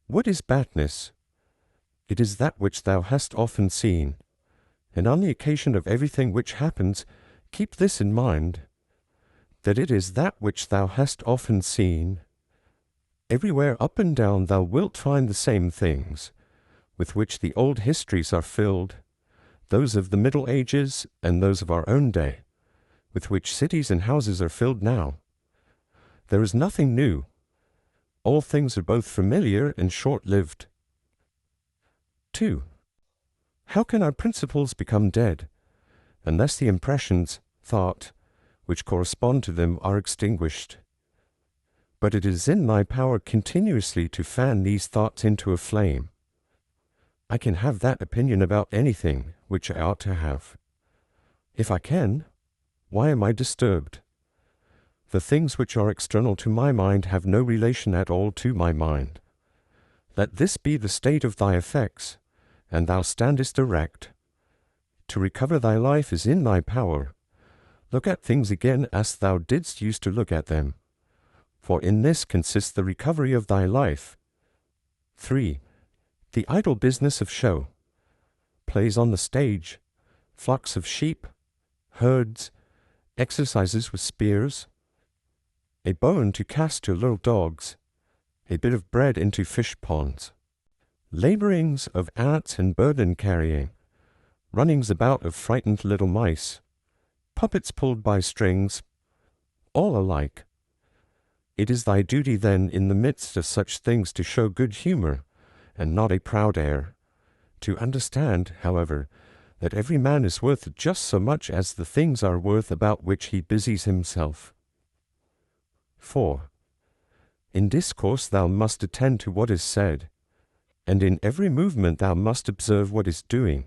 What is badness? It is that which thou hast often seen, and on the occasion of everything which happens, keep this in mind, that it is that which thou hast often seen. Everywhere up and down thou wilt find the same things, with which the old histories are filled, those of the Middle Ages and those of our own day, with which cities and houses are filled now. There is nothing new. All things are both familiar and short-lived. 2. How can our principles become dead, unless the impressions, thought, which correspond to them are extinguished? But it is in thy power continuously to fan these thoughts into a flame. I can have that opinion about anything which I ought to have. If I can, why am I disturbed? The things which are external to my mind have no relation at all to my mind. Let this be the state of thy effects, and thou standest erect. To recover thy life is in thy power. Look at things again as thou didst use to look at them, for in this consists the recovery of thy life. 3. The idle business of show, plays on the stage, flocks of sheep, herds, exercises with spears, a bone to cast to little dogs, a bit of bread into fish ponds, labourings of ants and burden carrying, runnings about of frightened little mice, puppets pulled by strings, all alike. It is thy duty then in the midst of such things to show good humour, and not a proud air, to understand, however, that every man is worth just so much as the things are worth about which he busies himself. 4. In discourse thou must attend to what is said, and in every movement thou must observe what is doing,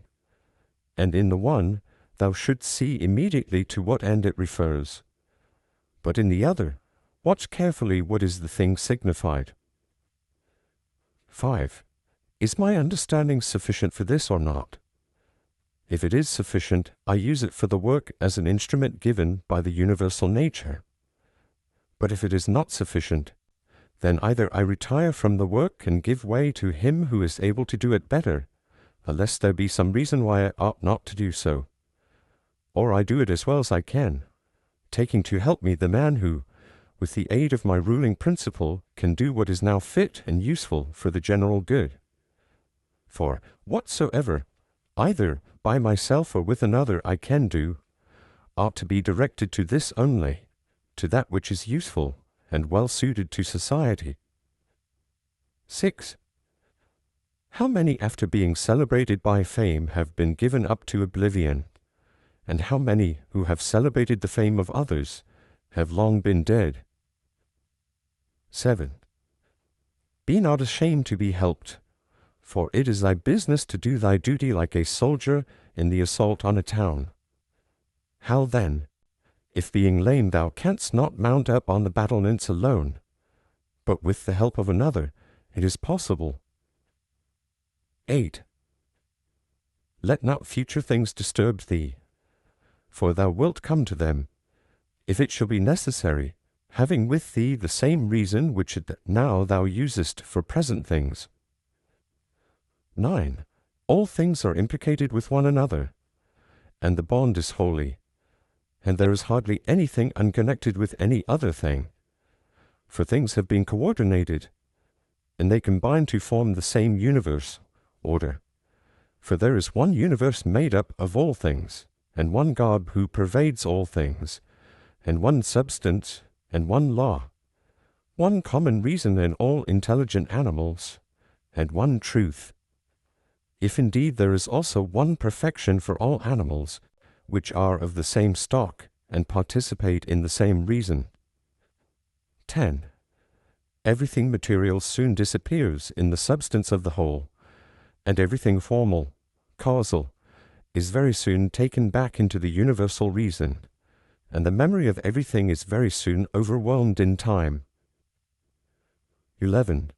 and in the one thou shouldst see immediately to what end it refers, but in the other watch carefully what is the thing signified. 5. Is my understanding sufficient for this or not? If it is sufficient, I use it for the work as an instrument given by the universal nature. But if it is not sufficient, then either I retire from the work and give way to him who is able to do it better, unless there be some reason why I ought not to do so, or I do it as well as I can, taking to help me the man who, with the aid of my ruling principle, can do what is now fit and useful for the general good. For whatsoever, either by myself or with another, I can do, ought to be directed to this only, to that which is useful and well suited to society. 6. How many after being celebrated by fame have been given up to oblivion, and how many who have celebrated the fame of others have long been dead? 7. Be not ashamed to be helped, for it is thy business to do thy duty like a soldier in the assault on a town. How then, if being lame thou canst not mount up on the battlements alone, but with the help of another, it is possible? 8. Let not future things disturb thee, for thou wilt come to them, if it shall be necessary, having with thee the same reason which now thou usest for present things. 9. All things are implicated with one another, and the bond is holy, and there is hardly anything unconnected with any other thing, for things have been coordinated, and they combine to form the same universe, order. For there is one universe made up of all things, and one God who pervades all things, and one substance, and one law, one common reason in all intelligent animals, and one truth. If indeed there is also one perfection for all animals, which are of the same stock, and participate in the same reason. 10. Everything material soon disappears in the substance of the whole, and everything formal, causal, is very soon taken back into the universal reason, and the memory of everything is very soon overwhelmed in time. 11.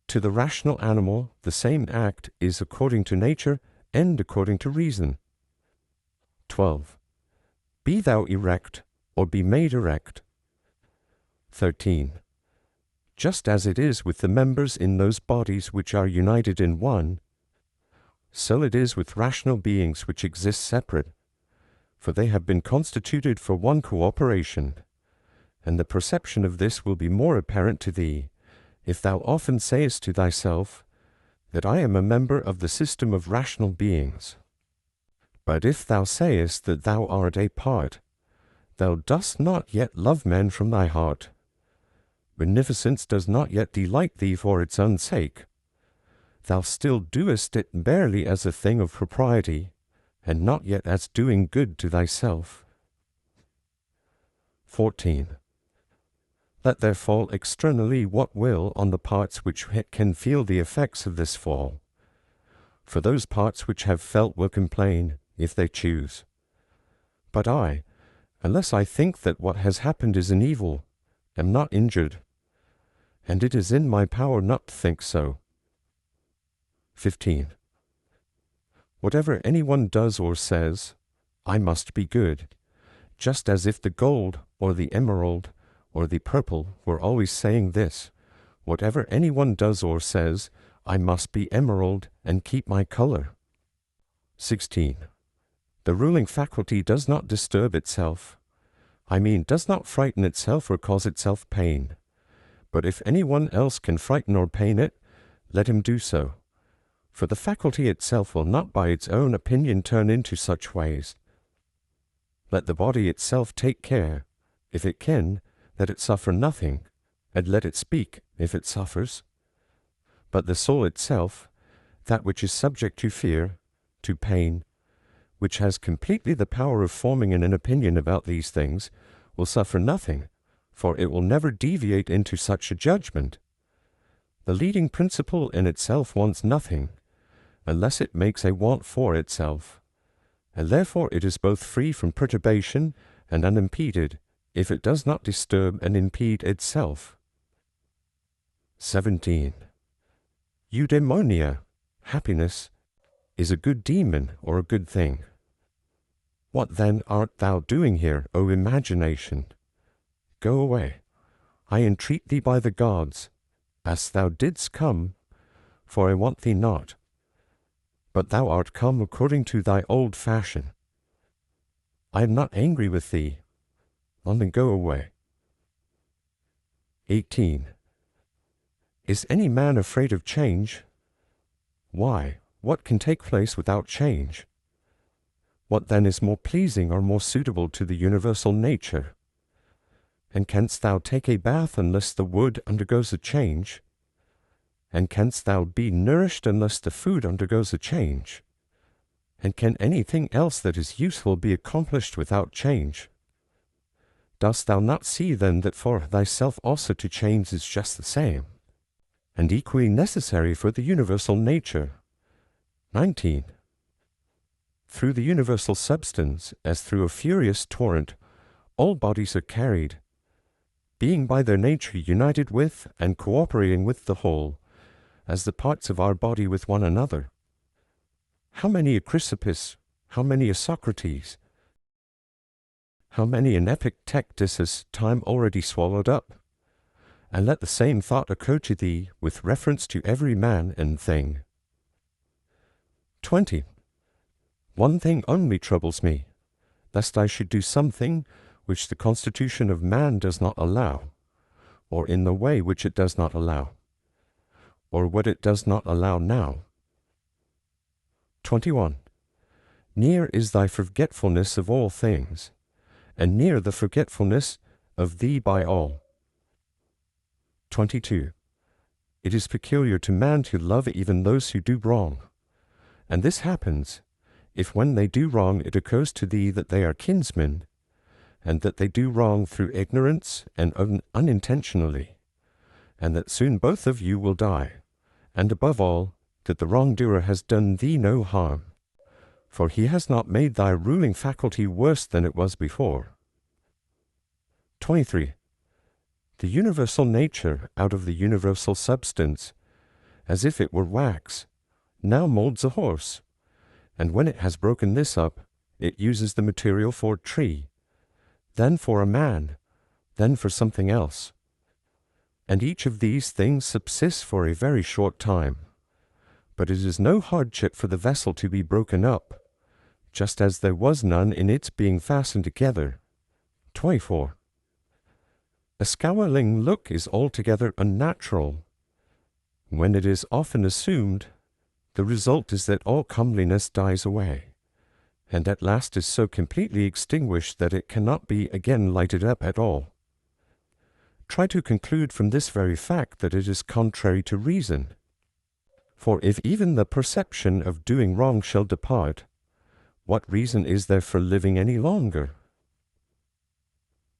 To the rational animal, the same act is according to nature and according to reason. 12. Be thou erect, or be made erect. 13. Just as it is with the members in those bodies which are united in one, so it is with rational beings which exist separate, for they have been constituted for one cooperation, and the perception of this will be more apparent to thee, if thou often sayest to thyself, that I am a member of the system of rational beings. But if thou sayest that thou art a part, thou dost not yet love men from thy heart. Beneficence does not yet delight thee for its own sake. Thou still doest it barely as a thing of propriety, and not yet as doing good to thyself. 14. Let there fall externally what will on the parts which can feel the effects of this fall. For those parts which have felt will complain, if they choose. But I, unless I think that what has happened is an evil, am not injured, and it is in my power not to think so. 15. Whatever anyone does or says, I must be good, just as if the gold, or the emerald, or the purple were always saying this, whatever anyone does or says, I must be emerald and keep my color. 16. The ruling faculty does not disturb itself, does not frighten itself or cause itself pain. But if anyone else can frighten or pain it, let him do so. For the faculty itself will not by its own opinion turn into such ways. Let the body itself take care, if it can, that it suffer nothing, and let it speak, if it suffers. But the soul itself, that which is subject to fear, to pain, which has completely the power of forming an opinion about these things, will suffer nothing, for it will never deviate into such a judgment. The leading principle in itself wants nothing, unless it makes a want for itself, and therefore it is both free from perturbation and unimpeded, if it does not disturb and impede itself. 17. Eudaimonia, happiness, is a good demon or a good thing. What then art thou doing here, O imagination? Go away, I entreat thee by the gods, as thou didst come, for I want thee not. But thou art come according to thy old fashion. I am not angry with thee, only go away. 18. Is any man afraid of change? Why, what can take place without change? What then is more pleasing or more suitable to the universal nature? And canst thou take a bath unless the wood undergoes a change? And canst thou be nourished unless the food undergoes a change? And can anything else that is useful be accomplished without change? Dost thou not see then that for thyself also to change is just the same, and equally necessary for the universal nature? 19. Through the universal substance, as through a furious torrent, all bodies are carried, being by their nature united with and cooperating with the whole, as the parts of our body with one another. How many a Chrysippus, how many a Socrates, how many an Epictetus has time already swallowed up? And let the same thought occur to thee with reference to every man and thing. 20. One thing only troubles me, lest I should do something which the constitution of man does not allow, or in the way which it does not allow, or what it does not allow now. 21. Near is thy forgetfulness of all things, and near the forgetfulness of thee by all. 22. It is peculiar to man to love even those who do wrong, and this happens, if when they do wrong it occurs to thee that they are kinsmen, and that they do wrong through ignorance and unintentionally, and that soon both of you will die, and above all, that the wrongdoer has done thee no harm, for he has not made thy ruling faculty worse than it was before. 23. The universal nature out of the universal substance, as if it were wax, now molds a horse, and when it has broken this up, it uses the material for a tree, then for a man, then for something else. and each of these things subsists for a very short time. But it is no hardship for the vessel to be broken up, just as there was none in its being fastened together. 24. A scowling look is altogether unnatural. When it is often assumed, the result is that all comeliness dies away, and at last is so completely extinguished that it cannot be again lighted up at all. Try to conclude from this very fact that it is contrary to reason. For if even the perception of doing wrong shall depart, what reason is there for living any longer?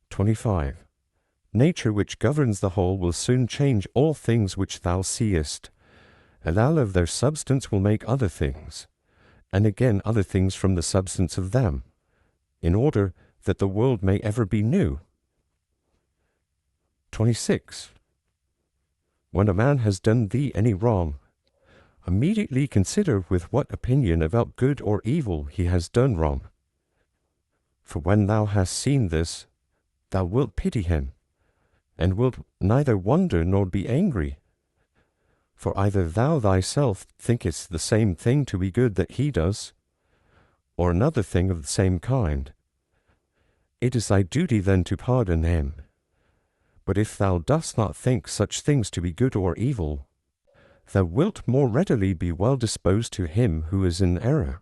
25. Nature which governs the whole will soon change all things which thou seest, and out of their substance will make other things, and again other things from the substance of them, in order that the world may ever be new. 26. When a man has done thee any wrong, immediately consider with what opinion about good or evil he has done wrong. For when thou hast seen this, thou wilt pity him, and wilt neither wonder nor be angry. For either thou thyself thinkest the same thing to be good that he does, or another thing of the same kind. It is thy duty then to pardon him. But if thou dost not think such things to be good or evil, thou wilt more readily be well disposed to him who is in error.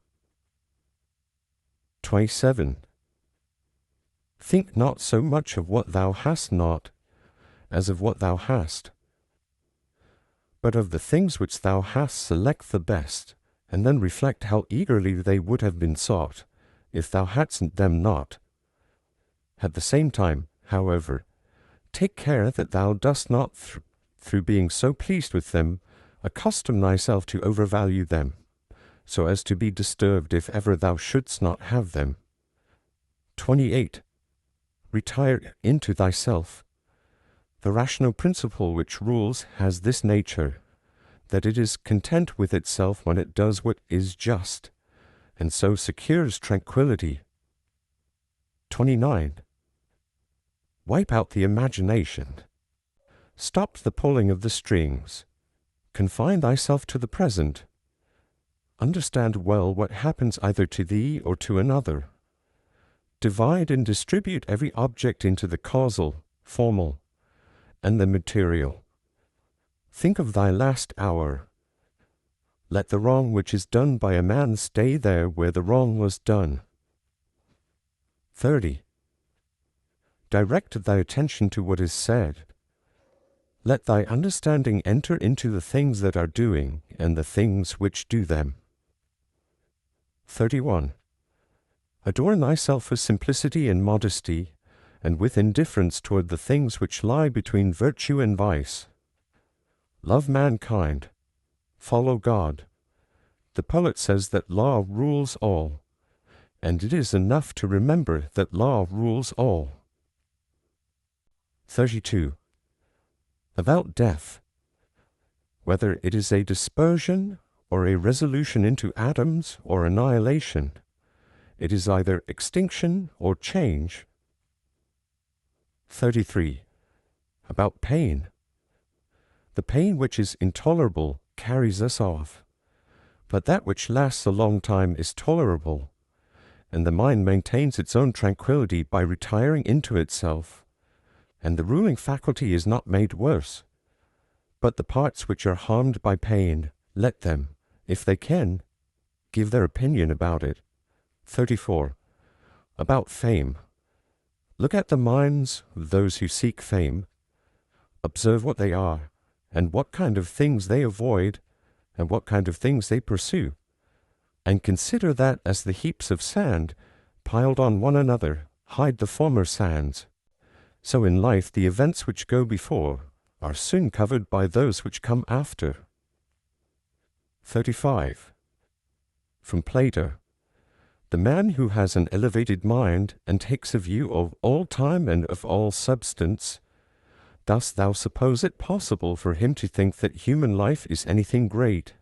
27. Think not so much of what thou hast not, as of what thou hast. But of the things which thou hast select the best, and then reflect how eagerly they would have been sought, if thou hadst them not. At the same time, however, take care that thou dost not, through being so pleased with them, accustom thyself to overvalue them, so as to be disturbed if ever thou shouldst not have them. 28. Retire into thyself. The rational principle which rules has this nature, that it is content with itself when it does what is just, and so secures tranquillity. 29. Wipe out the imagination. Stop the pulling of the strings. Confine thyself to the present. Understand well what happens either to thee or to another. Divide and distribute every object into the causal, formal, and the material. Think of thy last hour. Let the wrong which is done by a man stay there where the wrong was done. 30. Direct thy attention to what is said. Let thy understanding enter into the things that are doing, and the things which do them. 31. Adorn thyself with simplicity and modesty, and with indifference toward the things which lie between virtue and vice. Love mankind. Follow God. The poet says that law rules all, and it is enough to remember that law rules all. 32. About death. Whether it is a dispersion, or a resolution into atoms, or annihilation, it is either extinction or change. 33. About pain. The pain which is intolerable carries us off, but that which lasts a long time is tolerable, and the mind maintains its own tranquillity by retiring into itself, and the ruling faculty is not made worse. But the parts which are harmed by pain, let them, if they can, give their opinion about it. 34. About fame. Look at the minds of those who seek fame. Observe what they are, and what kind of things they avoid, and what kind of things they pursue, and consider that as the heaps of sand, piled on one another, hide the former sands. So in life the events which go before are soon covered by those which come after. 35. From Plato. The man who has an elevated mind and takes a view of all time and of all substance, dost thou suppose it possible for him to think that human life is anything great?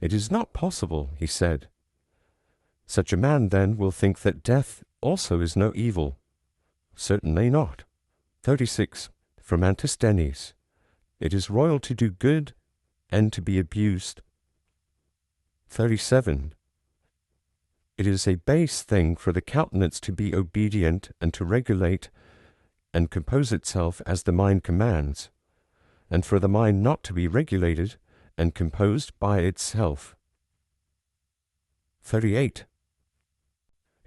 It is not possible, he said. Such a man then will think that death also is no evil. Certainly not. 36. From Antisthenes, it is royal to do good and to be abused. 37. It is a base thing for the countenance to be obedient and to regulate and compose itself as the mind commands, and for the mind not to be regulated and composed by itself. 38.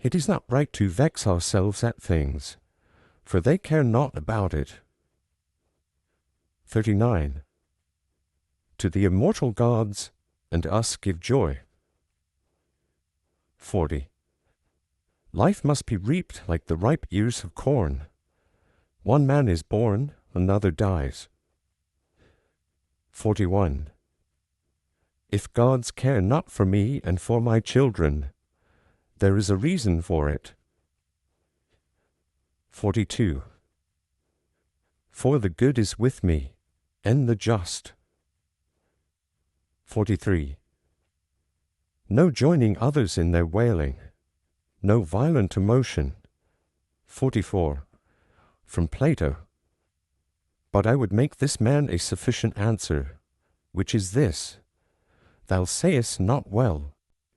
It is not right to vex ourselves at things, for they care not about it. 39. To the immortal gods and us give joy. 40. Life must be reaped like the ripe ears of corn. One man is born, another dies. 41. If gods care not for me and for my children, there is a reason for it. 42. For the good is with me, and the just. 43. No joining others in their wailing, no violent emotion. 44. From Plato. But I would make this man a sufficient answer, which is this: Thou sayest not well,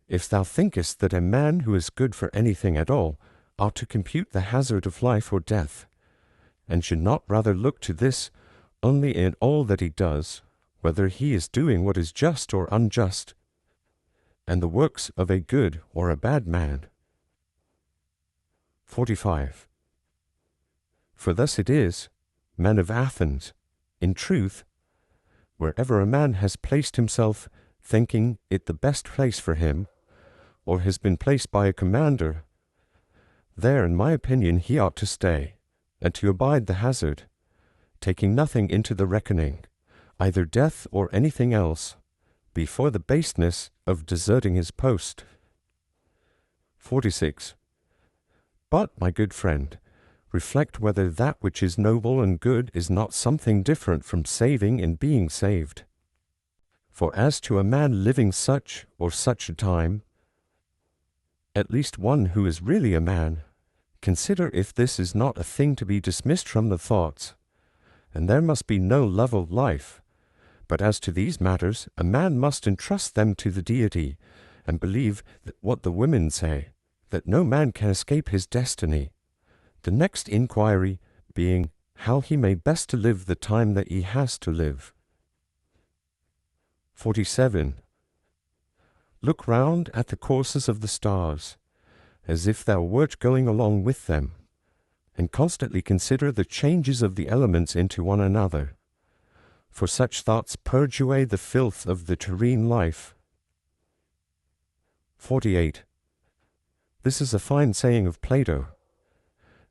if thou thinkest that a man who is good for anything at all ought to compute the hazard of life or death, and should not rather look to this only in all that he does, whether he is doing what is just or unjust, and the works of a good or a bad man. 45. For thus it is, men of Athens, in truth, wherever a man has placed himself, thinking it the best place for him, or has been placed by a commander, there, in my opinion, he ought to stay, and to abide the hazard, taking nothing into the reckoning, either death or anything else, before the baseness of deserting his post. 46. But, my good friend, reflect whether that which is noble and good is not something different from saving and being saved. For as to a man living such or such a time, at least one who is really a man, consider if this is not a thing to be dismissed from the thoughts, and there must be no love of life. But as to these matters, a man must entrust them to the deity, and believe that what the women say, that no man can escape his destiny, the next inquiry being how he may best to live the time that he has to live. 47. Look round at the courses of the stars, as if thou wert going along with them, and constantly consider the changes of the elements into one another, for such thoughts purge away the filth of the terrene life. 48. This is a fine saying of Plato,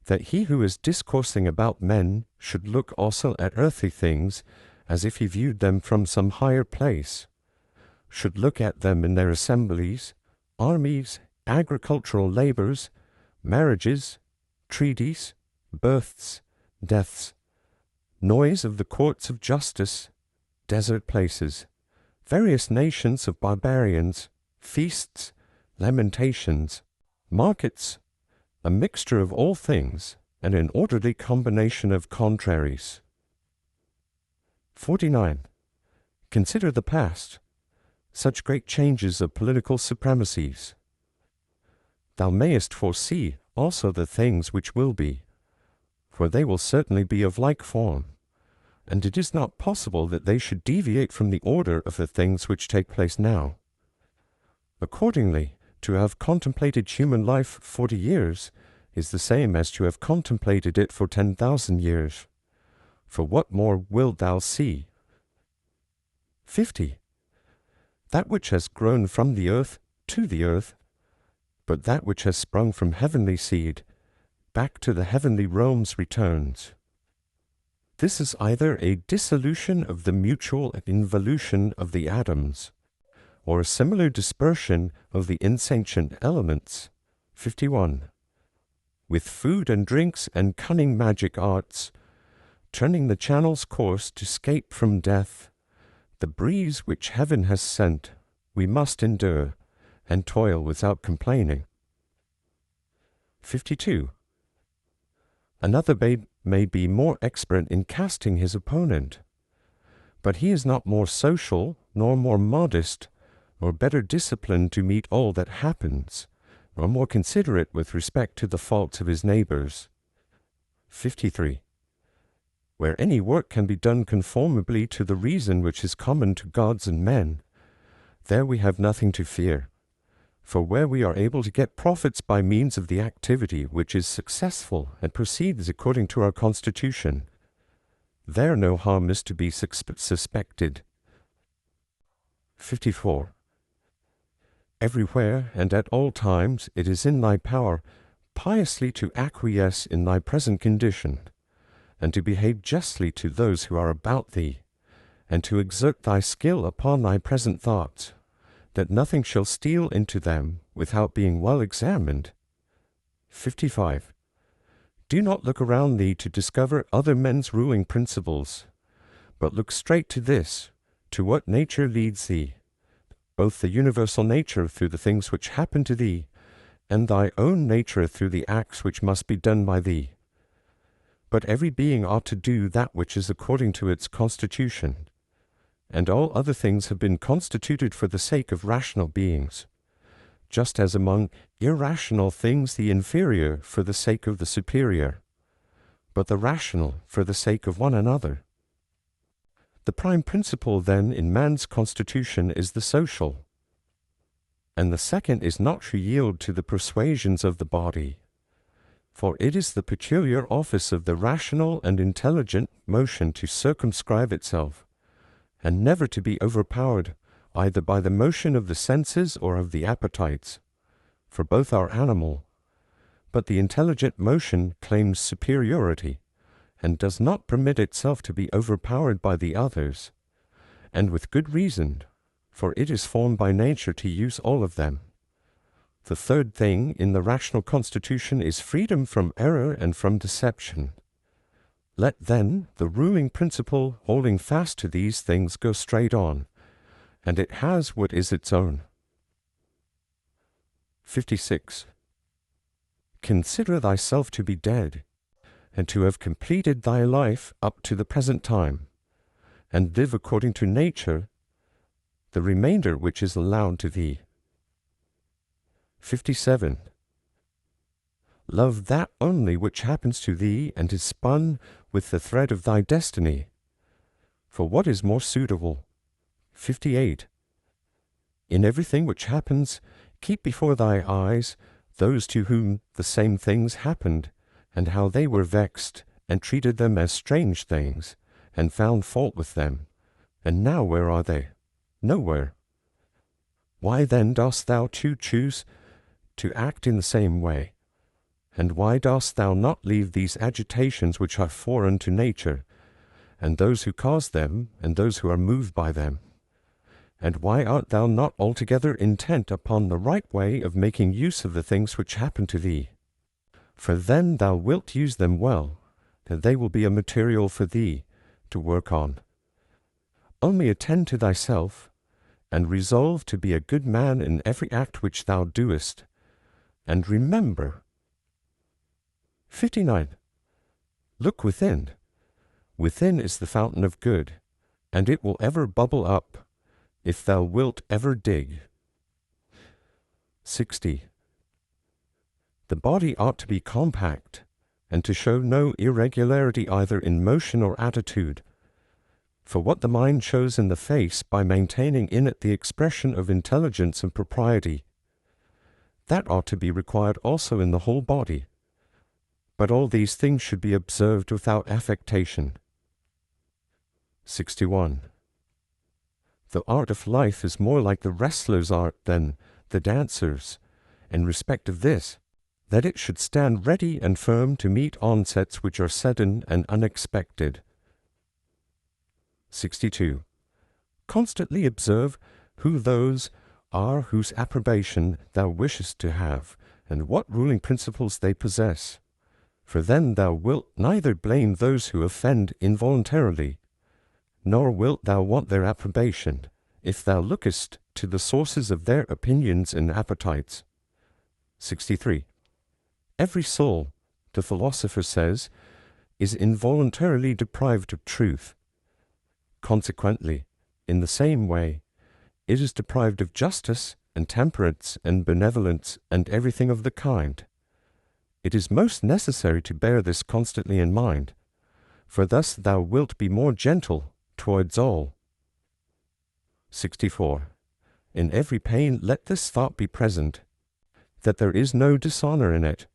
that he who is discoursing about men should look also at earthly things as if he viewed them from some higher place, should look at them in their assemblies, armies, agricultural labors, marriages, treaties, births, deaths, noise of the courts of justice, desert places, various nations of barbarians, feasts, lamentations, markets, a mixture of all things, and an orderly combination of contraries. 49. Consider the past, such great changes of political supremacies. Thou mayest foresee also the things which will be, for they will certainly be of like form, and it is not possible that they should deviate from the order of the things which take place now. Accordingly, to have contemplated human life 40 years is the same as to have contemplated it for 10,000 years. For what more wilt thou see? 50. That which has grown from the earth to the earth, but that which has sprung from heavenly seed, back to the heavenly realms returns. This is either a dissolution of the mutual involution of the atoms, or a similar dispersion of the insentient elements. 51. With food and drinks and cunning magic arts, turning the channel's course to scape from death, the breeze which heaven has sent, we must endure, and toil without complaining. 52. Another may be more expert in casting his opponent, but he is not more social, nor more modest, or better disciplined to meet all that happens, nor more considerate with respect to the faults of his neighbors. 53. Where any work can be done conformably to the reason which is common to gods and men, there we have nothing to fear. For where we are able to get profits by means of the activity which is successful and proceeds according to our constitution, there no harm is to be suspected. 54. Everywhere and at all times it is in thy power piously to acquiesce in thy present condition, and to behave justly to those who are about thee, and to exert thy skill upon thy present thoughts, that nothing shall steal into them without being well examined. 55. Do not look around thee to discover other men's ruling principles, but look straight to this, to what nature leads thee, both the universal nature through the things which happen to thee, and thy own nature through the acts which must be done by thee. But every being ought to do that which is according to its constitution, and all other things have been constituted for the sake of rational beings, just as among irrational things the inferior for the sake of the superior, but the rational for the sake of one another. The prime principle, then, in man's constitution is the social, and the second is not to yield to the persuasions of the body, for it is the peculiar office of the rational and intelligent motion to circumscribe itself, and never to be overpowered either by the motion of the senses or of the appetites, for both are animal. But the intelligent motion claims superiority, and does not permit itself to be overpowered by the others, and with good reason, for it is formed by nature to use all of them. The third thing in the rational constitution is freedom from error and from deception. Let then the ruling principle holding fast to these things go straight on, and it has what is its own. 56. Consider thyself to be dead, and to have completed thy life up to the present time, and live according to nature, the remainder which is allowed to thee. 57. Love that only which happens to thee and is spun with the thread of thy destiny, for what is more suitable? 58. In everything which happens, keep before thy eyes those to whom the same things happened, and how they were vexed, and treated them as strange things, and found fault with them. And now where are they? Nowhere. Why then dost thou too choose to act in the same way? And why dost thou not leave these agitations which are foreign to nature, and those who cause them, and those who are moved by them? And why art thou not altogether intent upon the right way of making use of the things which happen to thee? For then thou wilt use them well, and they will be a material for thee to work on. Only attend to thyself, and resolve to be a good man in every act which thou doest, and remember. 59. Look within. Within is the fountain of good, and it will ever bubble up, if thou wilt ever dig. 60. The body ought to be compact, and to show no irregularity either in motion or attitude, for what the mind shows in the face by maintaining in it the expression of intelligence and propriety, that ought to be required also in the whole body. But all these things should be observed without affectation. 61. The art of life is more like the wrestler's art than the dancer's, in respect of this, that it should stand ready and firm to meet onsets which are sudden and unexpected. 62. Constantly observe who those are whose approbation thou wishest to have, and what ruling principles they possess. For then thou wilt neither blame those who offend involuntarily, nor wilt thou want their approbation, if thou lookest to the sources of their opinions and appetites. 63. Every soul, the philosopher says, is involuntarily deprived of truth. Consequently, in the same way, it is deprived of justice and temperance and benevolence and everything of the kind. It is most necessary to bear this constantly in mind, for thus thou wilt be more gentle towards all. 64. In every pain let this thought be present, that there is no dishonor in it,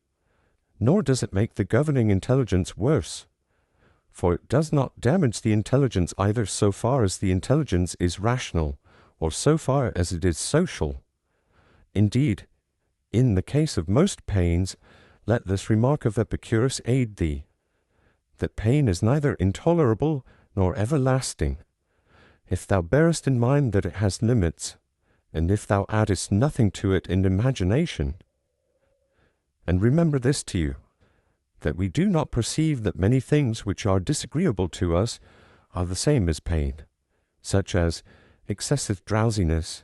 nor does it make the governing intelligence worse, for it does not damage the intelligence either so far as the intelligence is rational, or so far as it is social. Indeed, in the case of most pains, let this remark of Epicurus aid thee, that pain is neither intolerable nor everlasting, if thou bearest in mind that it has limits, and if thou addest nothing to it in imagination. And remember this to you, that we do not perceive that many things which are disagreeable to us are the same as pain, such as excessive drowsiness,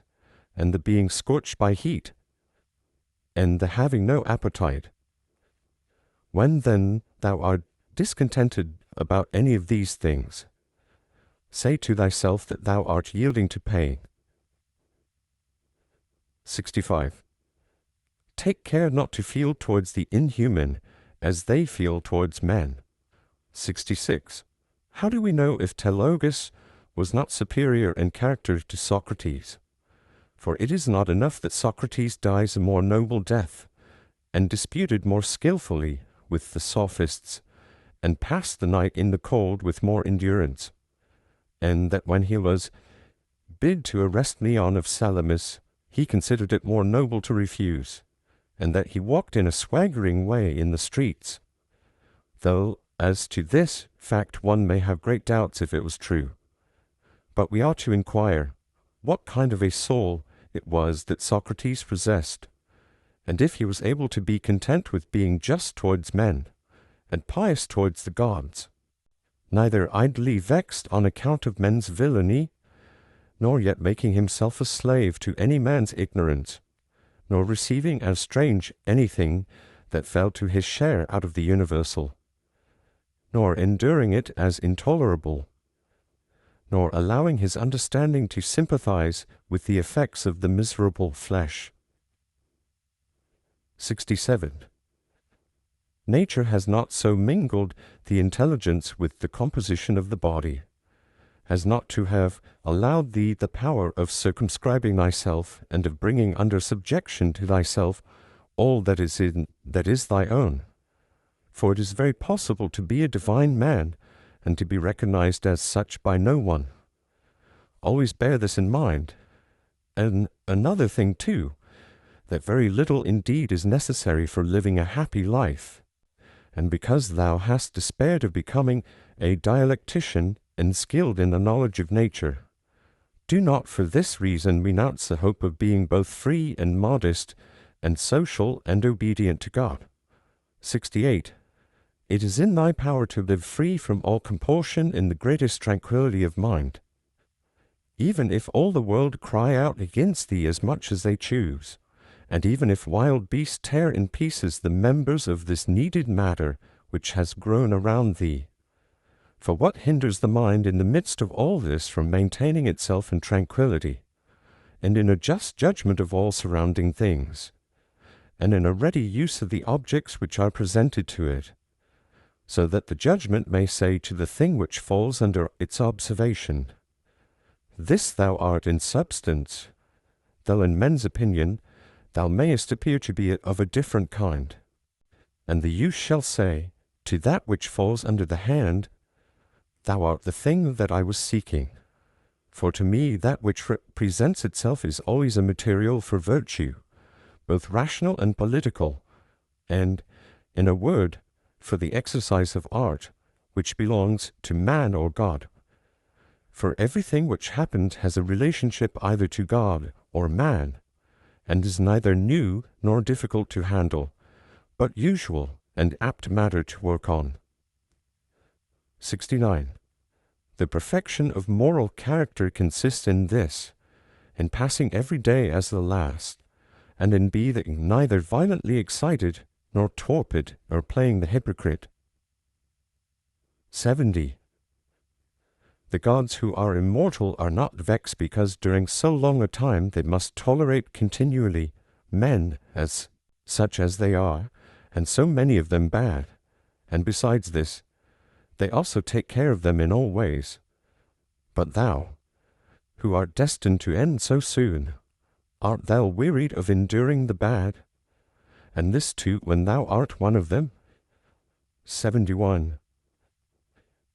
and the being scorched by heat, and the having no appetite. When then thou art discontented about any of these things, say to thyself that thou art yielding to pain. 65. Take care not to feel towards the inhuman as they feel towards men. 66. How do we know if Telegus was not superior in character to Socrates? For it is not enough that Socrates dies a more noble death, and disputed more skilfully with the sophists, and passed the night in the cold with more endurance, and that when he was bid to arrest Leon of Salamis, he considered it more noble to refuse, and that he walked in a swaggering way in the streets, though as to this fact one may have great doubts if it was true. But we ought to inquire what kind of a soul it was that Socrates possessed, and if he was able to be content with being just towards men, and pious towards the gods, neither idly vexed on account of men's villainy, nor yet making himself a slave to any man's ignorance, nor receiving as strange anything that fell to his share out of the universal, nor enduring it as intolerable, nor allowing his understanding to sympathize with the effects of the miserable flesh. 67. Nature has not so mingled the intelligence with the composition of the body, as not to have allowed thee the power of circumscribing thyself, and of bringing under subjection to thyself all that is thy own. For it is very possible to be a divine man, and to be recognized as such by no one. Always bear this in mind. And another thing too, that very little indeed is necessary for living a happy life. And because thou hast despaired of becoming a dialectician and skilled in the knowledge of nature, do not for this reason renounce the hope of being both free and modest, and social and obedient to God. 68. It is in thy power to live free from all compulsion in the greatest tranquillity of mind, even if all the world cry out against thee as much as they choose, and even if wild beasts tear in pieces the members of this kneaded matter which has grown around thee. For what hinders the mind in the midst of all this from maintaining itself in tranquillity, and in a just judgment of all surrounding things, and in a ready use of the objects which are presented to it, so that the judgment may say to the thing which falls under its observation, this thou art in substance, though in men's opinion thou mayest appear to be of a different kind. And the youth shall say, to that which falls under the hand, thou art the thing that I was seeking. For to me that which presents itself is always a material for virtue, both rational and political, and, in a word, for the exercise of art, which belongs to man or God. For everything which happens has a relationship either to God or man, and is neither new nor difficult to handle, but usual and apt matter to work on. 69. The perfection of moral character consists in this, in passing every day as the last, and in being neither violently excited nor torpid or playing the hypocrite. 70. The gods who are immortal are not vexed because during so long a time they must tolerate continually men as such as they are, and so many of them bad. And besides this, they also take care of them in all ways. But thou, who art destined to end so soon, art thou wearied of enduring the bad, and this too when thou art one of them? 71.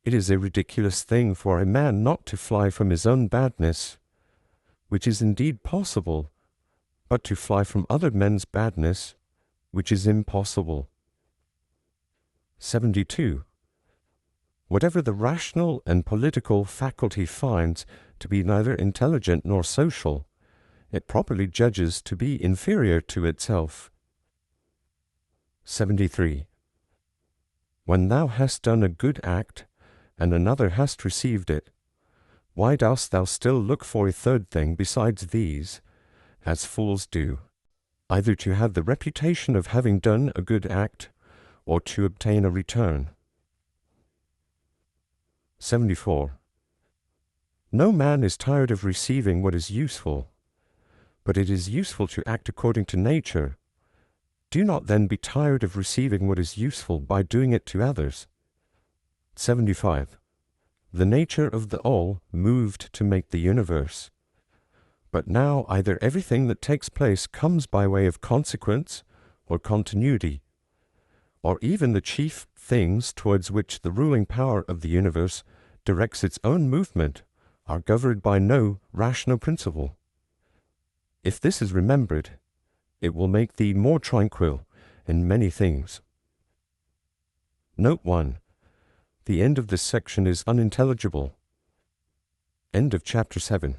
It is a ridiculous thing for a man not to fly from his own badness, which is indeed possible, but to fly from other men's badness, which is impossible. 72. Whatever the rational and political faculty finds to be neither intelligent nor social, it properly judges to be inferior to itself. 73. When thou hast done a good act, and another hast received it, why dost thou still look for a third thing besides these, as fools do, either to have the reputation of having done a good act, or to obtain a return? 74. No man is tired of receiving what is useful, but it is useful to act according to nature. Do not then be tired of receiving what is useful by doing it to others. 75. The nature of the all moved to make the universe. But now either everything that takes place comes by way of consequence or continuity, or even the chief things towards which the ruling power of the universe directs its own movement are governed by no rational principle. If this is remembered, it will make thee more tranquil in many things. Note 1. The end of this section is unintelligible. End of chapter 7.